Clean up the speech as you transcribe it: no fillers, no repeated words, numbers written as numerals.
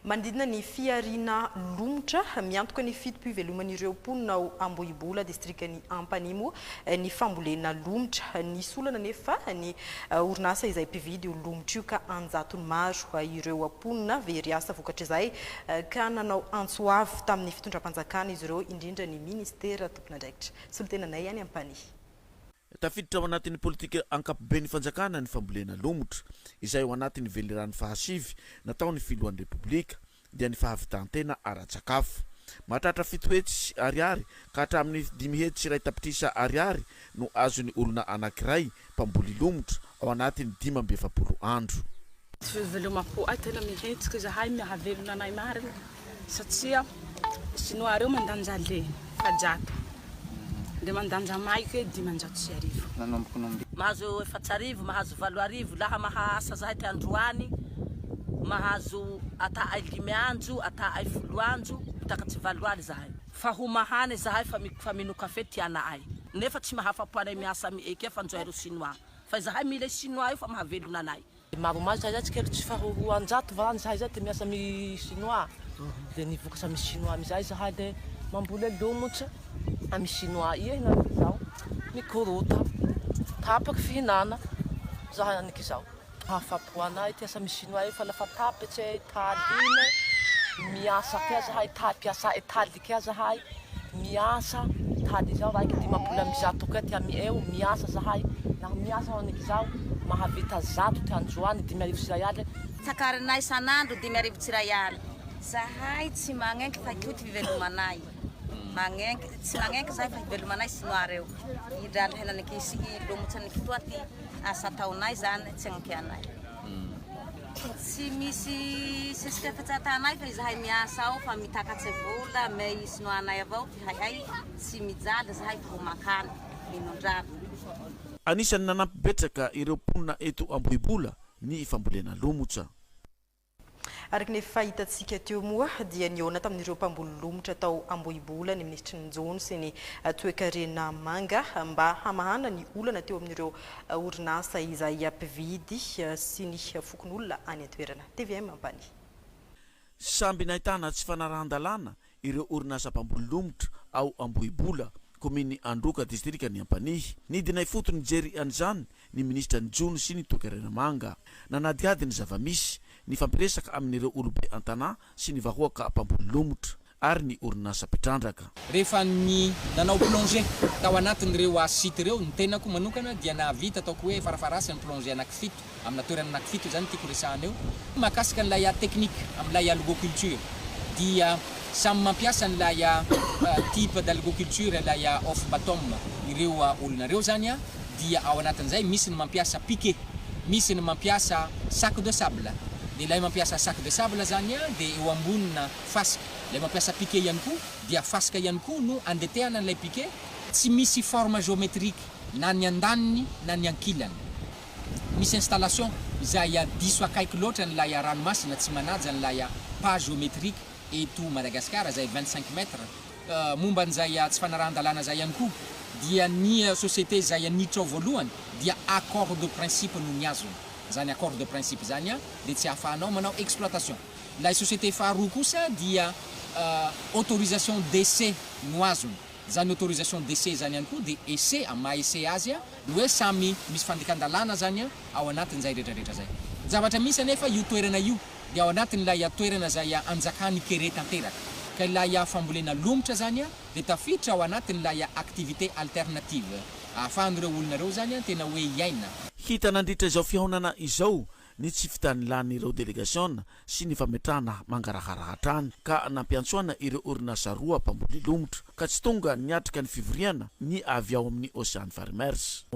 Mandidina ny fiharina Lomotra miantoka ny fitopiveloman'ireo mponina ao Ambohibola distrikany Ampanimo ny fambolena Lomotra ny solana nefa ny orinasa izay mpividy Lomotra io ka anjatony maro ireo mponina very asa vokatra izay ka nanao antsoavy tamin'ny fitondram-panjakana izy ireo indrindra ny Minisitra tomponandraikitra. Solotenanay any Ampani. Tafiditra ao anatin'ny politika ankapobeny fanjakana ny fambolena Lomotra izay ao anatin'ny velirany fahasivy nataon'ny filohan'ny Republika dia ny fahavitantena ara-tsakafo. Mahatratra 7 hetsy ariary ka hatramin'ny 5 hetsy iray tapitrisa ariary no azon'ny olona anankiray mpamboly Lomotra ao anatin'ny 12 andro. Velomako ay tena mihetsika zahay mihavelona anay marina satria sinoa reo mandanja le fajato. De mandanja maike dimanjato sy arivo. Mahazo 4 arivo, mahazo 8 arivo, laha mahasa zahay ty androany, mahazo ata ay 5 andro, ata ay 10 andro, takatsy 8 aly zahay. Fa humahane zahay fa mino kafe tiana ay. Nefa tsy mahafapo anay miasa mieke fa njoero sinoa. Fa zahay mile sinoa io fa mahavelona anay. Maromaro zahay tsy kely tsy fahoanjato varany zahay zay te miasa mi sinoa. De nivokatra mi sinoa mizay zahay de mamboly Lomotra ami sinoa ie nanizao mikorota tapaky Fidinana zahay nanikizao hafapo anay ty asa mi sinoa io fa lafa tapitsy talina miasa kea zahay piasa etaly kea zahay miasa taly zao raiky 50 kea ty ami eo miasa zahay na miasa nanikizao mahavita zato ty androany 5 arivo sy 1 aly sakarinay sanandro 5 arivo sy 1 aly zahay tsy magnenky fa koty vivelomanay tsy magnenky zahay fa hivelomanay sinoa reo idraly henanakisy Lomotra ny fotoa ty asa taonay zany tsy agnakianay tsy misy sesika fatsatanay fa zahay miasa ao fa mitakatsy vola may sinoanay avao ty hayay tsy mijaly zahay fa makany minondrano. Anisan'ny nanampy betsaka ireo mponina eto Ambohibola ny fambolena Lomotra. Araka ny fahitatsika teo moa dia niona tamin'ireo mpamboly Lomotra tao Ambohibola ny Minisitry ny Jono sy ny Toe-karena Manga mba hamahana ny olana teo amin'ireo orinasa izay ampividy sy ny fokon'olona any an-toerana. TVM Ampani. Samby nahitana tsy fanarahan-dalàna ireo orinasa mpamboly Lomotra ao Ambohibola kominy Androka distrikany Ampani. Nidina ifotony nijery an'izany ny Minisitra ny Jono sy ny Toe-karena Manga nanadiady ny zava-misy ny fampiresaka amin'ireo olobe an-tanà sy ny vahoaka mpamboly Lomotra ary ny orinasa mpitrandraka. Rehefa ny nanao plongé tao anatin'ireo site reo ny tenako manokana dia nahavita ataoko hoe farafarasy ny plongé anaky 7 amina toerana anaky 7 zany tiako resahana eo makasika an'ilay technique amin'ilay algoculture dia samy mampiasa an'ilay type d'algoculture ilay off bottom ireo olonareo zany dia ao anatin'izay misy ny mampiasa piqué, misy ny mampiasa sac de sable. De lay mampiasa sac de sable zany de eo ambonina fasika. Lay mampiasa piqué ihany koa dia fasika ihany koa no andetehana an'ilay piqué tsy misy forme géométrique na ny andaniny na ny ankilany. Misy installation izay diso akaiky loatra n'ilay ranomasina tsy manaja n'ilay pas géométrique eto Madagascar zay 25 mètres. Momba n'izay tsy fanarahan-dalàna zay ihany koa dia ny société zay nitra voalohany dia accord de principe no niazony. Zany accord de principe zany de tsy afahanao manao exploitation. La société faharoa kosa dia autorisation d'essai no azony. Zany autorisation d'essai zany ihany koa de essai ama essai azy no hoe samy misy fandikan-dalàna zany ao anatin'izay rehetrarehetra zay. Zavatra misy anefa io toerana io dia ao anatin'ilay toerana zay anjakany kere tanteraka. Ka ilay fambolena Lomotra zany de tafiditra ao anatin'ilay activité alternative ahafahan'ireo olonareo zany tena hoe iaina. Hita nandritra izao fihaonana izao ny tsy fitanilany délégation sy ny fametrahana mangaraharahatrany ka nampiantsoana ireo orinasa roa mpamboly Lomotra ka tsy tonga niatrika ny fivoriana ny avy ao amin'ny Ocean Farmers.